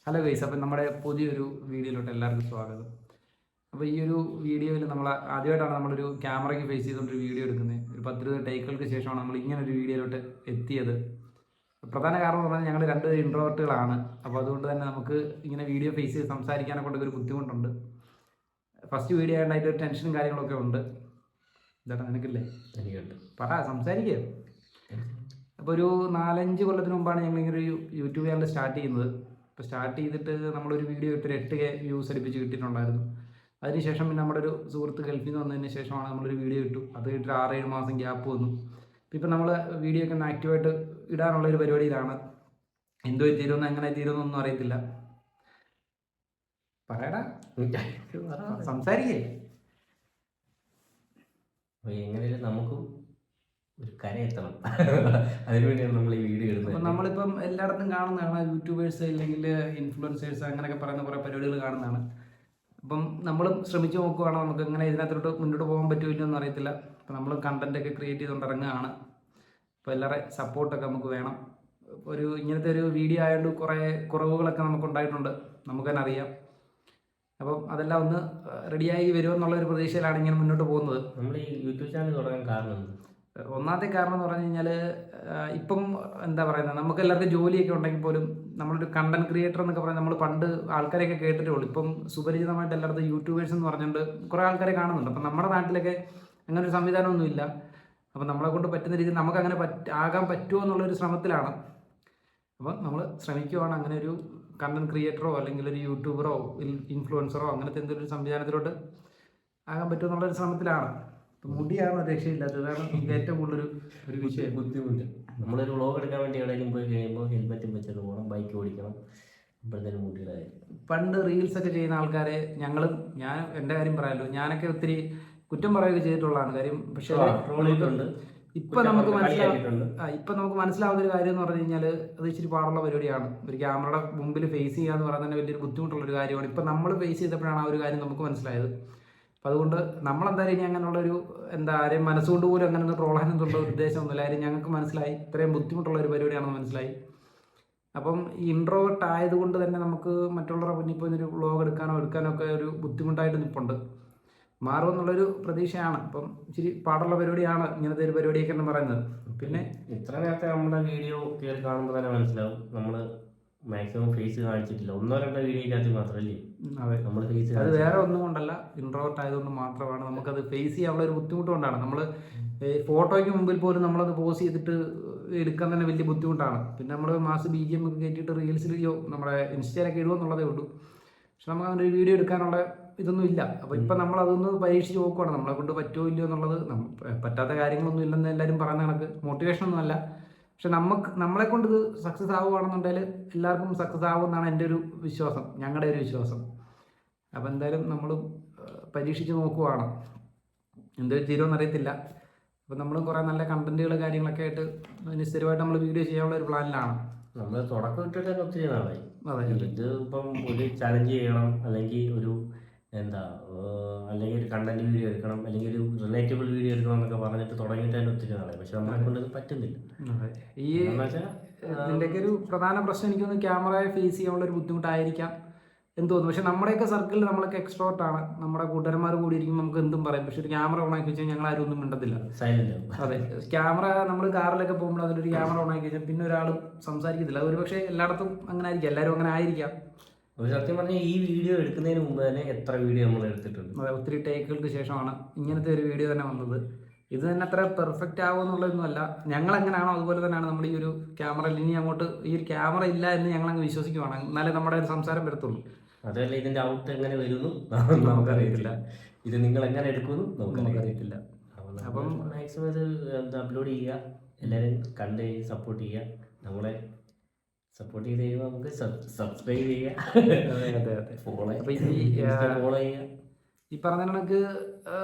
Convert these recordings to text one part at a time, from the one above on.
Hello guys, അപ്പം നമ്മുടെ പുതിയൊരു വീഡിയോയിലോട്ട് എല്ലാവർക്കും സ്വാഗതം. അപ്പോൾ ഈ ഒരു വീഡിയോയിൽ നമ്മൾ ആദ്യമായിട്ടാണ് നമ്മളൊരു ക്യാമറയ്ക്ക് ഫേസ് ചെയ്തുകൊണ്ടൊരു വീഡിയോ എടുക്കുന്നത്. ഒരു 10-20 ടേക്കുകൾക്ക് ശേഷമാണ് നമ്മൾ ഇങ്ങനൊരു വീഡിയോയിലോട്ട് എത്തിയത്. പ്രധാന കാരണം എന്ന് പറഞ്ഞാൽ ഞങ്ങൾ രണ്ട് ഇൻട്രോവേർട്ടുകളാണ്. അപ്പോൾ അതുകൊണ്ട് തന്നെ നമുക്ക് ഇങ്ങനെ വീഡിയോ ഫേസ് ചെയ്ത് സംസാരിക്കാനെ കൊണ്ടൊക്കെ ഒരു ബുദ്ധിമുട്ടുണ്ട്. ഫസ്റ്റ് വീഡിയോ ആയതുകൊണ്ടായിട്ട് ഒരു ടെൻഷനും കാര്യങ്ങളൊക്കെ ഉണ്ട്. ചേട്ടാ നിനക്കില്ലേ? എനിക്കുണ്ട്. പറ, സംസാരിക്കുക. അപ്പോൾ ഒരു 4-5 കൊല്ലത്തിന് മുമ്പാണ് ഞങ്ങളിങ്ങനെ ഒരു യൂട്യൂബ് ചാനൽ സ്റ്റാർട്ട് ചെയ്യുന്നത്. ഇപ്പോൾ സ്റ്റാർട്ട് ചെയ്തിട്ട് നമ്മളൊരു വീഡിയോ ഇട്ട് 8K വ്യൂസ് അടുപ്പിച്ച് കിട്ടിയിട്ടുണ്ടായിരുന്നു. അതിനുശേഷം പിന്നെ നമ്മുടെ ഒരു സുഹൃത്ത് ഗൾഫിൽ നിന്ന് വന്നതിന് ശേഷമാണ് നമ്മളൊരു വീഡിയോ ഇട്ടു. അത് ഇട്ടിട്ട് 6-7 മാസം ഗ്യാപ്പ് വന്നു. ഇപ്പം നമ്മൾ വീഡിയോ ഒക്കെ ഒന്ന് ആക്റ്റീവായിട്ട് ഇടാനുള്ളൊരു പരിപാടിയിലാണ്. എന്തോ തീരുമെന്ന് എങ്ങനെ തീരുമെന്നൊന്നും അറിയത്തില്ല. പറയടാ, സംസാരിക്കേ. എങ്ങനെയാലും നമുക്കും ഒരു കരയെത്തണം. അതിനുവേണ്ടിയാണ് നമ്മൾ ഈ വീഡിയോ ഇടുന്നത്. അപ്പം നമ്മളിപ്പം എല്ലായിടത്തും കാണുന്നതാണ് യൂട്യൂബേഴ്സ് അല്ലെങ്കിൽ ഇൻഫ്ലുവൻസേഴ്സ് അങ്ങനെയൊക്കെ പറയുന്ന കുറേ പരിപാടികൾ കാണുന്നതാണ്. അപ്പം നമ്മളും ശ്രമിച്ചു നോക്കുവാണ്. നമുക്ക് എങ്ങനെ ഇതിനകത്തോട്ട് മുന്നോട്ട് പോകാൻ പറ്റുമില്ലോ എന്ന് അറിയത്തില്ല. അപ്പം നമ്മൾ കണ്ടൻറ്റൊക്കെ ക്രിയേറ്റ് ചെയ്തുകൊണ്ട് ഇറങ്ങുകയാണ്. അപ്പോൾ എല്ലാവരുടെ സപ്പോർട്ടൊക്കെ നമുക്ക് വേണം. ഒരു ഇങ്ങനത്തെ ഒരു വീഡിയോ ആയതുകൊണ്ട് കുറേ കുറവുകളൊക്കെ നമുക്കുണ്ടായിട്ടുണ്ട്, നമുക്ക് തന്നെ അറിയാം. അപ്പം അതെല്ലാം ഒന്ന് റെഡിയായി വരുമെന്നുള്ളൊരു പ്രതീക്ഷയിലാണ് ഇങ്ങനെ മുന്നോട്ട് പോകുന്നത്. നമ്മൾ ഈ യൂട്യൂബ് ചാനൽ തുടങ്ങാൻ കാരണം ഒന്നാമത്തെ കാരണം എന്ന് പറഞ്ഞു കഴിഞ്ഞാൽ ഇപ്പം എന്താ പറയുന്നത്, നമുക്ക് എല്ലാവർക്കും ജോലിയൊക്കെ ഉണ്ടെങ്കിൽ പോലും നമ്മളൊരു കണ്ടന്റ് ക്രിയേറ്റർ എന്നൊക്കെ പറയുന്നത് നമ്മൾ പണ്ട് ആൾക്കാരെയൊക്കെ കേട്ടിട്ടേ ഉള്ളൂ. ഇപ്പം സുപരിചിതമായിട്ട് എല്ലായിടത്തും യൂട്യൂബേഴ്സ് എന്ന് പറഞ്ഞുകൊണ്ട് കുറേ ആൾക്കാരെ കാണുന്നുണ്ട്. അപ്പം നമ്മുടെ നാട്ടിലൊക്കെ അങ്ങനെ ഒരു സംവിധാനമൊന്നുമില്ല. അപ്പം നമ്മളെ കൊണ്ട് പറ്റുന്ന രീതിയിൽ നമുക്ക് അങ്ങനെ ആകാൻ പറ്റുമോ എന്നുള്ളൊരു ശ്രമത്തിലാണ്. അപ്പം നമ്മൾ ശ്രമിക്കുവാണ് അങ്ങനെ ഒരു കണ്ടന്റ് ക്രിയേറ്ററോ അല്ലെങ്കിൽ ഒരു യൂട്യൂബറോ ഇൻഫ്ലുവൻസറോ അങ്ങനത്തെ എന്തൊരു സംവിധാനത്തിലോട്ട് ആകാൻ പറ്റുമോ എന്നുള്ളൊരു ശ്രമത്തിലാണ്. മുടിയാണ് രക്ഷയില്ലാത്തത്. അതാണ് ഏറ്റവും കൂടുതലൊരു വിഷയം, ബുദ്ധിമുട്ട്. നമ്മളൊരു വ്ളോഗ് എടുക്കാൻ വേണ്ടി എവിടെയെങ്കിലും പോയി കഴിയുമ്പോൾ ഹെൽമെറ്റും വെച്ചിട്ട് പോകണം, ബൈക്ക് ഓടിക്കണം. ഇപ്പോഴത്തേനും മുടികളായിരിക്കും. പണ്ട് റീൽസ് ഒക്കെ ചെയ്യുന്ന ആൾക്കാരെ ഞാൻ എൻ്റെ കാര്യം പറയാമല്ലോ, ഞാനൊക്കെ ഒത്തിരി കുറ്റം പറയുകയൊക്കെ ചെയ്തിട്ടുള്ളതാണ് കാര്യം. പക്ഷേ ഇപ്പം നമുക്ക് മനസ്സിലാവുന്ന ഒരു കാര്യം എന്ന് പറഞ്ഞു കഴിഞ്ഞാൽ അത് ഇച്ചിരി പാടുള്ള പരിപാടിയാണ്. ഒരു ക്യാമറയുടെ മുമ്പിൽ ഫേസ് ചെയ്യുക എന്ന് പറയുന്നത് തന്നെ വലിയൊരു ബുദ്ധിമുട്ടുള്ളൊരു കാര്യമാണ്. ഇപ്പം നമ്മൾ ഫേസ് ചെയ്തപ്പോഴാണ് ആ ഒരു കാര്യം നമുക്ക് മനസ്സിലായത്. അപ്പം അതുകൊണ്ട് നമ്മളെന്തായാലും ഇനി അങ്ങനെയുള്ളൊരു ആരെയും മനസ്സുകൊണ്ട് പോലും അങ്ങനെ ഒന്ന് ട്രോളാനെന്നുള്ള ഒരു ഉദ്ദേശമൊന്നുമില്ല. കാര്യം ഞങ്ങൾക്ക് മനസ്സിലായി ഇത്രയും ബുദ്ധിമുട്ടുള്ള ഒരു പരിപാടിയാണെന്ന് മനസ്സിലായി. അപ്പം ഈ ഇൻട്രോവേർട്ട് ആയതുകൊണ്ട് തന്നെ നമുക്ക് മറ്റുള്ളവരുടെ മുന്നിൽ പോയി ഒരു വ്ളോഗ് എടുക്കാനോ ഒക്കെ ഒരു ബുദ്ധിമുട്ടായിട്ട് നിൽപ്പുണ്ട്. മാറുമെന്നുള്ളൊരു പ്രതീക്ഷയാണ്. അപ്പം ഇച്ചിരി പാടുള്ള പരിപാടിയാണ് ഇങ്ങനത്തെ ഒരു പരിപാടിയൊക്കെ എന്ന് പറയുന്നത്. പിന്നെ ഇത്ര നേരത്തെ നമ്മുടെ വീഡിയോ കയറി കാണുമ്പോൾ തന്നെ മനസ്സിലാവും നമ്മൾ മാക്സിമം ഫേസ് കാണിച്ചിട്ടില്ല. 1-2 വീഡിയോക്കകത്ത് മാത്രമല്ലേ. അതെ, നമ്മൾ ഫേസ് അത് വേറെ ഒന്നും കൊണ്ടല്ല, ഇൻട്രോവേർട്ട് ആയതുകൊണ്ട് മാത്രമാണ്. നമുക്കത് ഫേസ് ചെയ്യാനുള്ള ഒരു ബുദ്ധിമുട്ട് കൊണ്ടാണ്. നമ്മൾ ഫോട്ടോയ്ക്ക് മുമ്പിൽ പോലും നമ്മളത് പോസ് ചെയ്തിട്ട് എടുക്കാൻ തന്നെ വലിയ ബുദ്ധിമുട്ടാണ്. പിന്നെ നമ്മൾ മാസ് BGM ഒക്കെ കയറ്റിയിട്ട് റീൽസിൽ നമ്മുടെ ഇൻസ്റ്റയിലൊക്കെ ഇടുമെന്നുള്ളതേ ഉള്ളൂ. പക്ഷെ നമുക്ക് അങ്ങനെ ഒരു വീഡിയോ എടുക്കാനുള്ള ഇതൊന്നും ഇല്ല. അപ്പോൾ ഇപ്പം നമ്മൾ അതൊന്ന് പരീക്ഷിച്ച് നോക്കുവാണ്, നമ്മളെ കൊണ്ട് പറ്റുമോ ഇല്ലയോ എന്നുള്ളത്. പറ്റാത്ത കാര്യങ്ങളൊന്നും ഇല്ലെന്ന് എല്ലാവരും പറയുന്ന കണക്ക് മോട്ടിവേഷനൊന്നുമല്ല. പക്ഷെ നമ്മളെ കൊണ്ട് ഇത് സക്സസ് ആവുകയാണെന്നുണ്ടെങ്കിൽ എല്ലാവർക്കും സക്സസ് ആവുമെന്നാണ് എൻ്റെ ഒരു വിശ്വാസം, ഞങ്ങളുടെ ഒരു വിശ്വാസം. അപ്പോൾ എന്തായാലും നമ്മളും പരീക്ഷിച്ച് നോക്കുവാണ്. എന്ത് തീരുമെന്ന് അറിയത്തില്ല. അപ്പോൾ നമ്മൾ കുറേ നല്ല കണ്ടന്റുകൾ കാര്യങ്ങളൊക്കെ ആയിട്ട് അതിന് സ്ഥിരമായിട്ട് നമ്മൾ വീഡിയോ ചെയ്യാനുള്ള ഒരു പ്ലാനിലാണ്. നമ്മൾ തുടക്കം ഇട്ടിട്ട് ഒത്തിരി നാളായി. അതെ, ഇത് ഇപ്പം ഒരു ചലഞ്ച് ചെയ്യണം, അല്ലെങ്കിൽ ഒരു അല്ലെങ്കിൽ ഒരു കണ്ടന്റ് വീഡിയോ എടുക്കണം, അല്ലെങ്കിൽ ഒരു റിലേറ്റബിൾ വീഡിയോ എടുക്കണം എന്നൊക്കെ പറഞ്ഞിട്ട് തുടങ്ങിയിട്ട് തന്നെ ഒത്തിരി നാളായി. പക്ഷെ നമ്മളെ കൊണ്ട് പറ്റുന്നില്ല. ഈ ഇതിൻ്റെയൊക്കെ ഒരു പ്രധാന പ്രശ്നം എനിക്ക് തോന്നുന്നു ക്യാമറയെ ഫേസ് ചെയ്യാനുള്ള ഒരു ബുദ്ധിമുട്ടായിരിക്കാം എന്ന് തോന്നുന്നു. പക്ഷെ നമ്മുടെയൊക്കെ സർക്കിളിൽ നമ്മളൊക്കെ എക്സ്ട്രോട്ടാണ്. നമ്മുടെ കൂട്ടുകാരന്മാർ കൂടി ഇരിക്കുമ്പോൾ നമുക്ക് എന്തും പറയും. പക്ഷെ ഒരു ക്യാമറ ഓണാക്കി വെച്ചാൽ ഞങ്ങൾ ആരും ഒന്നും മിണ്ടത്തില്ല, സൈലന്റ്. അതെ, ക്യാമറ നമ്മൾ കാറിലൊക്കെ പോകുമ്പോൾ അതിലൊരു ക്യാമറ ഓണാക്കി വെച്ചാൽ പിന്നെ ഒരാളും സംസാരിക്കത്തില്ല. അത് ഒരു പക്ഷേ എല്ലായിടത്തും അങ്ങനെ ആയിരിക്കാം, എല്ലാവരും അങ്ങനെ ആയിരിക്കാം. ഒരു സത്യം പറഞ്ഞാൽ ഈ വീഡിയോ എടുക്കുന്നതിന് മുമ്പ് തന്നെ എത്ര വീഡിയോ നമ്മൾ എടുത്തിട്ടുണ്ട്. അതെ, ഒത്തിരി ടേക്കുകൾക്ക് ശേഷമാണ് ഇങ്ങനത്തെ ഒരു വീഡിയോ തന്നെ വന്നത്. ഇത് തന്നെ അത്ര പെർഫെക്റ്റ് ആവുമെന്നുള്ളതൊന്നുമല്ല. ഞങ്ങൾ എങ്ങനെയാണോ അതുപോലെ തന്നെയാണ് നമ്മൾ ഈ ഒരു ക്യാമറയിൽ. ഇനി അങ്ങോട്ട് ഈ ഒരു ക്യാമറ ഇല്ല എന്ന് ഞങ്ങളങ്ങ് വിശ്വസിക്കുവാണ്, എന്നാലേ നമ്മുടെ ഒരു സംസാരം വരത്തുള്ളൂ. അതല്ല, ഇതിന്റെ ഔട്ട് എങ്ങനെ വരുന്നു നമുക്കറിയത്തില്ല. ഇത് നിങ്ങൾ എങ്ങനെ എടുക്കുന്നു നമുക്കറിയത്തില്ല. അപ്പം മാക്സിമം ഇത് അപ്ലോഡ് ചെയ്യുക, എല്ലാവരും കണ്ട് സപ്പോർട്ട് ചെയ്യുക. നമ്മളെ സപ്പോർട്ട് ചെയ്ത് കഴിയുമ്പോൾ നമുക്ക് സബ്സ്ക്രൈബ് ചെയ്യുക, ഫോളോ ചെയ്യുക. ഈ പറഞ്ഞ കണക്ക്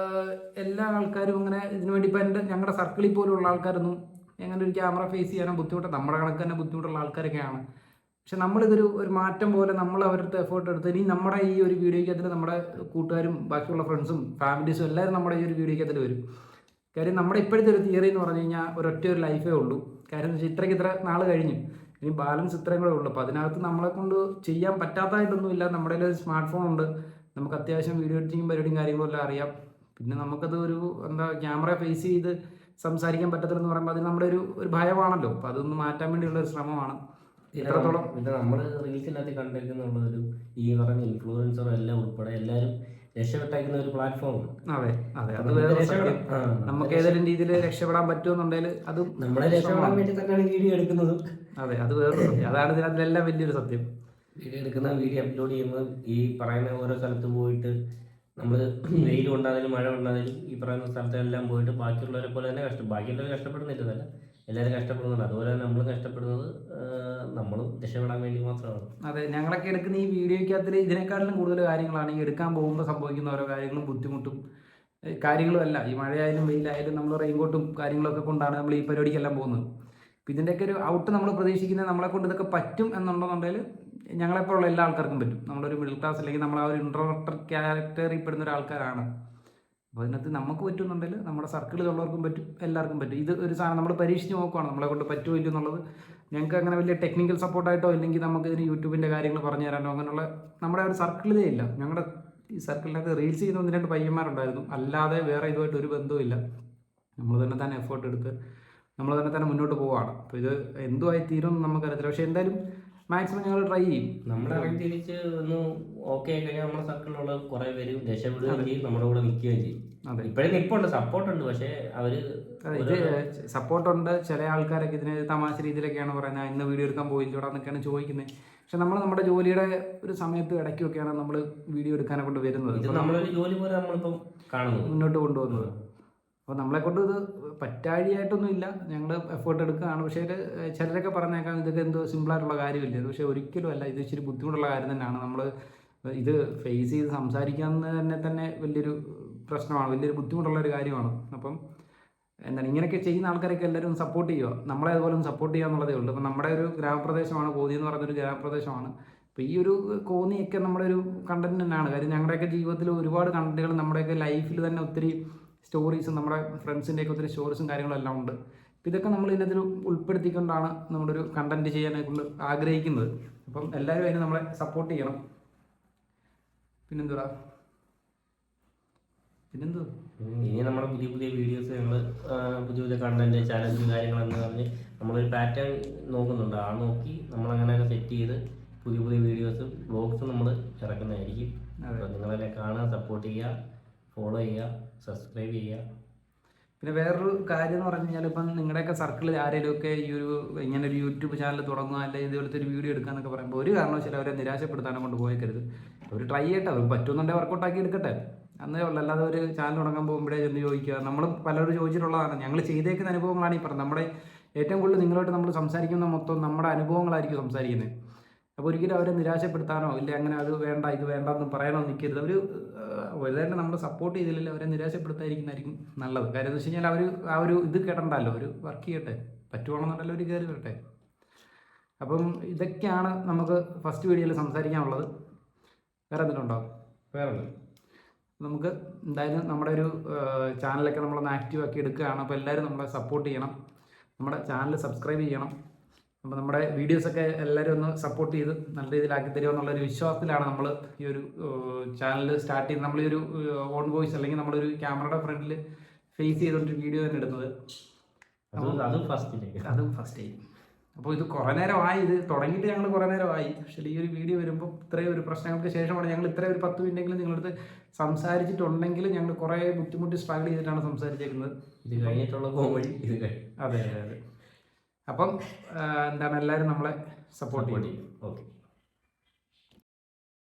എല്ലാ ആൾക്കാരും അങ്ങനെ ഇതിനു വേണ്ടി ഇപ്പം ഞങ്ങളുടെ സർക്കിളിൽ പോലുള്ള ആൾക്കാരൊന്നും എങ്ങനെ ഒരു ക്യാമറ ഫേസ് ചെയ്യാനോ ബുദ്ധിമുട്ട്, നമ്മുടെ കണക്ക് തന്നെ ബുദ്ധിമുട്ടുള്ള ആൾക്കാരൊക്കെയാണ്. പക്ഷെ നമ്മളിതൊരു മാറ്റം പോലെ നമ്മൾ അവരുടെ എഫേർട്ട് എടുത്ത് ഇനി നമ്മുടെ ഈ ഒരു വീഡിയോയ്ക്കകത്തിൽ നമ്മുടെ കൂട്ടുകാരും ബാക്കിയുള്ള ഫ്രണ്ട്സും ഫാമിലീസും എല്ലാവരും നമ്മുടെ ഈ ഒരു വീഡിയോയ്ക്കകത്തിൽ വരും. കാര്യം നമ്മുടെ ഇപ്പോഴത്തെ ഒരു തിയറി എന്ന് പറഞ്ഞു കഴിഞ്ഞാൽ ഒരൊറ്റ ഒരു ലൈഫേ ഉള്ളൂ. കാര്യം എന്ന് വെച്ചാൽ ഇത്ര നാൾ കഴിഞ്ഞു ഇനി ബാലൻസ് ഇത്രയും കൂടെ ഉള്ളൂ. അപ്പോൾ അതിനകത്ത് നമ്മളെ കൊണ്ട് ചെയ്യാൻ പറ്റാത്തതായിട്ടൊന്നുമില്ല. നമ്മുടെ കയ്യിൽ ഒരു സ്മാർട്ട് ഫോൺ ഉണ്ട്, നമുക്ക് അത്യാവശ്യം വീഡിയോ എഡിറ്റിങ്ങും പരിപാടിയും കാര്യങ്ങളും എല്ലാം അറിയാം. പിന്നെ നമുക്കത് ഒരു ക്യാമറ ഫേസ് ചെയ്ത് സംസാരിക്കാൻ പറ്റത്തില്ലെന്ന് പറയുമ്പോൾ അത് നമ്മുടെ ഒരു ഭയമാണല്ലോ. അപ്പോൾ അതൊന്ന് മാറ്റാൻ വേണ്ടിയുള്ള ഒരു ശ്രമമാണ്. ഇത്രത്തോളം ഇത് നമ്മൾ റീൽസിനകത്ത് കണ്ടേക്കുന്നുള്ളൊരു ഈ പറഞ്ഞ ഇൻഫ്ലുവൻസറും എല്ലാം ഉൾപ്പെടെ എല്ലാവരും രക്ഷപ്പെട്ടേക്കുന്ന ഒരു പ്ലാറ്റ്ഫോം. അതെ അതെ, അത് വേറെ സത്യം. നമുക്ക് ഏതെങ്കിലും രീതിയിൽ രക്ഷപ്പെടാൻ പറ്റുമെന്നുണ്ടെങ്കിൽ അത് നമ്മളെ രക്ഷപ്പെടാൻ വേണ്ടി തന്നെയാണ് വീഡിയോ എടുക്കുന്നത്. അതെ, അത് വേറെ സത്യം. അതാണ് ഇതിനകത്തിലെല്ലാം വലിയൊരു സത്യം. വീഡിയോ എടുക്കുന്ന വീഡിയോ അപ്ലോഡ് ചെയ്യുമ്പോൾ ഈ പറയുന്ന ഓരോ സ്ഥലത്ത് പോയിട്ട് നമ്മൾ വെയിൽ കൊണ്ടായാലും മഴ കൊണ്ടായാലും ഈ പറയുന്ന സ്ഥലത്തെല്ലാം പോയിട്ട് ബാക്കിയുള്ളവരെ പോലെ തന്നെ ബാക്കിയുള്ളവർ കഷ്ടപ്പെടുന്നില്ല, എല്ലാവരും കഷ്ടപ്പെടുന്നുണ്ട്. അതുപോലെ തന്നെ നമ്മൾ കഷ്ടപ്പെടുന്നത് നമ്മളും രക്ഷപ്പെടാൻ വേണ്ടി മാത്രമാണ്. അതെ, ഞങ്ങളൊക്കെ എടുക്കുന്ന ഈ വീഡിയോയ്ക്കകത്തിൽ ഇതിനേക്കാട്ടിലും കൂടുതൽ കാര്യങ്ങളാണ് ഈ എടുക്കാൻ പോകുമ്പോൾ സംഭവിക്കുന്ന ഓരോ കാര്യങ്ങളും ബുദ്ധിമുട്ടും കാര്യങ്ങളും അല്ല. ഈ മഴയായാലും വെയിലായാലും നമ്മൾ റെയിൻകോട്ടും കാര്യങ്ങളൊക്കെ കൊണ്ടാണ് നമ്മൾ ഈ പരിപാടിക്കെല്ലാം പോകുന്നത്. അപ്പോൾ ഇതിൻ്റെയൊക്കെ ഒരു ഔട്ട് നമ്മൾ പ്രതീക്ഷിക്കുന്നത് നമ്മളെ കൊണ്ട് ഇതൊക്കെ പറ്റും എന്നുണ്ടെന്നുണ്ടെങ്കിൽ ഞങ്ങളെപ്പോലുള്ള എല്ലാ ആൾക്കാർക്കും പറ്റും. നമ്മളൊരു മിഡിൽ ക്ലാസ് അല്ലെങ്കിൽ നമ്മൾ ആ ഒരു ഇൻട്രോവേർട്ടർ ക്യാരക്ടറിൽ പെടുന്ന ഒരാൾക്കാരാണ്. അപ്പോൾ അതിനകത്ത് നമുക്ക് പറ്റുന്നുണ്ടെങ്കിൽ നമ്മുടെ സർക്കിളിലുള്ളവർക്കും പറ്റും, എല്ലാവർക്കും പറ്റും. ഇത് ഒരു സാധനം നമ്മൾ പരീക്ഷിച്ച് നോക്കുകയാണ് നമ്മളെ കൊണ്ട് പറ്റുമോ ഇല്ല എന്നുള്ളത്. ഞങ്ങൾക്ക് അങ്ങനെ വലിയ ടെക്നിക്കൽ സപ്പോർട്ടായിട്ടോ ഇല്ലെങ്കിൽ നമുക്ക് ഇതിന് യൂട്യൂബിൻ്റെ കാര്യങ്ങൾ പറഞ്ഞു തരാനോ അങ്ങനെയുള്ള നമ്മുടെ ഒരു സർക്കിളിലേ ഇല്ല. ഞങ്ങളുടെ ഈ സർക്കിളിനകത്ത് റീൽസ് ചെയ്യുന്ന 1-2 പയ്യന്മാരുണ്ടായിരുന്നു, അല്ലാതെ വേറെ ഇതുമായിട്ട് ഒരു ബന്ധവുമില്ല. നമ്മൾ തന്നെ എഫേർട്ട് എടുത്ത് നമ്മൾ തന്നെ മുന്നോട്ട് പോവുകയാണ്. അപ്പോൾ ഇത് എന്തുമായി തീരും നമുക്കറിയത്തില്ല. പക്ഷേ എന്തായാലും മാക്സിമം ഞങ്ങൾ ട്രൈ ചെയ്യും. നമ്മളെ തിരിച്ച് ഒന്ന് ഓക്കെ ആയി കഴിഞ്ഞാൽ നമ്മുടെ സർക്കിളിലുള്ള കുറേ പേര് രക്ഷപ്പെടുകയും ചെയ്യും, നമ്മുടെ കൂടെ നിൽക്കുകയും ചെയ്യും. അതെ, ഇപ്പോഴും നിൽപ്പുണ്ട്, സപ്പോർട്ടുണ്ട്. പക്ഷേ അവര് ഇത് സപ്പോർട്ടുണ്ട്. ചില ആൾക്കാരൊക്കെ ഇതിന് തമാശ രീതിയിലൊക്കെയാണ് പറയുന്നത്, ഇന്ന് വീഡിയോ എടുക്കാൻ പോയില്ലോടാ എന്നൊക്കെയാണ് ചോദിക്കുന്നത്. പക്ഷെ നമ്മൾ നമ്മുടെ ജോലിയുടെ ഒരു സമയത്ത് ഇടയ്ക്കൊക്കെയാണ് നമ്മൾ വീഡിയോ എടുക്കാനെ കൊണ്ട് വരുന്നത്. ഇത് നമ്മളൊരു ജോലി പോലെ നമ്മളിപ്പം കാണുന്നത്, മുന്നോട്ട് കൊണ്ടുപോകുന്നത്. അപ്പോൾ നമ്മളെക്കൊണ്ട് ഇത് പറ്റാഴിയായിട്ടൊന്നും ഇല്ല, ഞങ്ങൾ എഫേർട്ട് എടുക്കുകയാണ്. പക്ഷേ ചിലരൊക്കെ പറഞ്ഞേക്കാം ഇതൊക്കെ എന്തോ സിമ്പിളായിട്ടുള്ള കാര്യമില്ല. പക്ഷേ ഒരിക്കലും അല്ല, ഇത് ഇച്ചിരി ബുദ്ധിമുട്ടുള്ള കാര്യം തന്നെയാണ്. നമ്മൾ ഇത് ഫേസ് ചെയ്ത് സംസാരിക്കാമെന്ന് തന്നെ വലിയൊരു പ്രശ്നമാണ്, വലിയൊരു ബുദ്ധിമുട്ടുള്ള ഒരു കാര്യമാണ്. അപ്പം എന്താണ് ഇങ്ങനെയൊക്കെ ചെയ്യുന്ന ആൾക്കാരൊക്കെ എല്ലാവരും സപ്പോർട്ട് ചെയ്യുക, നമ്മളെ അതുപോലെ ഒന്ന് സപ്പോർട്ട് ചെയ്യുക എന്നുള്ളതേ ഉള്ളൂ. അപ്പം നമ്മുടെ ഒരു ഗ്രാമപ്രദേശമാണ് കോന്നി എന്ന് പറയുന്നൊരു ഗ്രാമപ്രദേശമാണ്. അപ്പോൾ ഈ ഒരു കോന്നിയൊക്കെ നമ്മുടെ ഒരു കണ്ടന്റ് തന്നെയാണ്. കാര്യം ഞങ്ങളുടെയൊക്കെ ജീവിതത്തിൽ ഒരുപാട് കണ്ടന്റുകൾ, നമ്മുടെയൊക്കെ ലൈഫിൽ തന്നെ ഒത്തിരി സ്റ്റോറീസും നമ്മുടെ ഫ്രണ്ട്സിൻ്റെയൊക്കെ ഒത്തിരി സ്റ്റോറീസും കാര്യങ്ങളും എല്ലാം ഉണ്ട്. അപ്പോൾ ഇതൊക്കെ നമ്മൾ ഇതിനകത്തിൽ ഉൾപ്പെടുത്തിക്കൊണ്ടാണ് നമ്മുടെ ഒരു കണ്ടന്റ് ചെയ്യാനെ കൊണ്ട് ആഗ്രഹിക്കുന്നത്. അപ്പം എല്ലാവരും അതിന് നമ്മളെ സപ്പോർട്ട് ചെയ്യണം. പിന്നെന്തുവാ ഇനി നമ്മുടെ പുതിയ വീഡിയോസ് ഞങ്ങൾ പുതിയ കണ്ടന്റ് ചാലഞ്ച് കാര്യങ്ങളെന്ന് പറഞ്ഞ് നമ്മളൊരു പാറ്റേൺ നോക്കുന്നുണ്ട്. ആ നോക്കി നമ്മളങ്ങനെയൊക്കെ സെറ്റ് ചെയ്ത് പുതിയ വീഡിയോസും വ്ളോഗ്സും നമ്മൾ ഇറക്കുന്നതായിരിക്കും. അപ്പോൾ നിങ്ങളെല്ലാം കാണുക, സപ്പോർട്ട് ചെയ്യുക, ഫോളോ ചെയ്യുക, സബ്സ്ക്രൈബ് ചെയ്യുക. പിന്നെ വേറൊരു കാര്യം എന്ന് പറഞ്ഞു കഴിഞ്ഞാൽ ഇപ്പം നിങ്ങളുടെയൊക്കെ സർക്കിളിൽ ആരെങ്കിലുമൊക്കെ ഈ ഇങ്ങനെ ഒരു യൂട്യൂബ് ചാനൽ തുടങ്ങുക അല്ലെങ്കിൽ ഇതുപോലത്തെ ഒരു വീഡിയോ എടുക്കാന്നൊക്കെ പറയുമ്പോൾ ഒരു കാരണവശാലും അവരെ നിരാശപ്പെടുത്താനോ കൊണ്ട് പോയേക്കരുത്. അവർ ട്രൈ ചെയ്യട്ടെ, അവർ പറ്റുമെന്നുണ്ടെങ്കിൽ വർക്കൗട്ടാക്കി എടുക്കട്ടെ, അന്നേ ഉള്ളൂ. അല്ലാതെ ഒരു ചാനൽ തുടങ്ങാൻ പോകുമ്പോഴേ ചെന്ന് ചോദിക്കുക. നമ്മൾ പലരും ചോദിച്ചിട്ടുള്ളതാണ്, ഞങ്ങൾ ചെയ്തേക്കുന്ന അനുഭവങ്ങളാണ് ഈ പറഞ്ഞത്. നമ്മുടെ ഏറ്റവും കൂടുതൽ നിങ്ങളോട്ട് നമ്മൾ സംസാരിക്കുന്ന മൊത്തം നമ്മുടെ അനുഭവങ്ങളായിരിക്കും സംസാരിക്കുന്നത്. അപ്പോൾ ഒരിക്കലും അവരെ നിരാശപ്പെടുത്താനോ ഇല്ല അങ്ങനെ അത് വേണ്ട ഇത് വേണ്ടെന്ന് പറയാനോ നിൽക്കരുത്. അവർ വലുതായിട്ട് നമ്മൾ സപ്പോർട്ട് ചെയ്തില്ലെങ്കിൽ അവരെ നിരാശപ്പെടുത്താതിരിക്കുന്നതായിരിക്കും നല്ലത്. കാര്യം എന്ന് വെച്ച് കഴിഞ്ഞാൽ അവർ ആ ഒരു ഇത് കേട്ടണ്ടല്ലോ, ഒരു വർക്ക് ചെയ്യട്ടെ, പറ്റുവാണെന്നുണ്ടല്ലോ ഒരു കയറി വരട്ടെ. അപ്പം ഇതൊക്കെയാണ് നമുക്ക് ഫസ്റ്റ് വീഡിയോയിൽ സംസാരിക്കാനുള്ളത്. വേറെ എന്തെങ്കിലും വേറെ നമുക്ക് എന്തായാലും നമ്മുടെ ഒരു ചാനലൊക്കെ നമ്മളൊന്ന് ആക്റ്റീവ് ആക്കി എടുക്കുകയാണ്. അപ്പോൾ എല്ലാവരും നമ്മളെ സപ്പോർട്ട് ചെയ്യണം, നമ്മുടെ ചാനൽ സബ്സ്ക്രൈബ് ചെയ്യണം. അപ്പോൾ നമ്മുടെ വീഡിയോസൊക്കെ എല്ലാവരും ഒന്ന് സപ്പോർട്ട് ചെയ്ത് നല്ല രീതിയിലാക്കി തരുമെന്നുള്ളൊരു വിശ്വാസത്തിലാണ് നമ്മൾ ഈ ഒരു ചാനൽ സ്റ്റാർട്ട് ചെയ്ത് നമ്മൾ ഈ ഒരു ഓൺ വോയിസ് അല്ലെങ്കിൽ നമ്മളൊരു ക്യാമറയുടെ ഫ്രണ്ടിൽ ഫേസ് ചെയ്തുകൊണ്ടൊരു വീഡിയോ തന്നെ ഇടുന്നത്. അതും ഫസ്റ്റ് ചെയ്യും. അപ്പോൾ ഇത് കുറേ നേരമായി, ഇത് തുടങ്ങിയിട്ട് ഞങ്ങൾ കുറേ നേരമായി. പക്ഷേ ഈ ഒരു വീഡിയോ വരുമ്പോൾ ഇത്രയും ഒരു പ്രശ്നങ്ങൾക്ക് ശേഷമാണ് ഞങ്ങൾ ഇത്രയും ഒരു 10 മിനിറ്റെങ്കിലും നിങ്ങളടുത്ത് സംസാരിച്ചിട്ടുണ്ടെങ്കിൽ ഞങ്ങൾ കുറേ ബുദ്ധിമുട്ടി സ്ട്രഗിൾ ചെയ്തിട്ടാണ് സംസാരിച്ചേക്കുന്നത്. ഇത് കഴിഞ്ഞിട്ടുള്ള കോമഡി ഇത് കഴിഞ്ഞു. അതെ. അപ്പം എന്താണ് എല്ലാവരും നമ്മളെ സപ്പോർട്ട് ചെയ്യും. ഓക്കെ.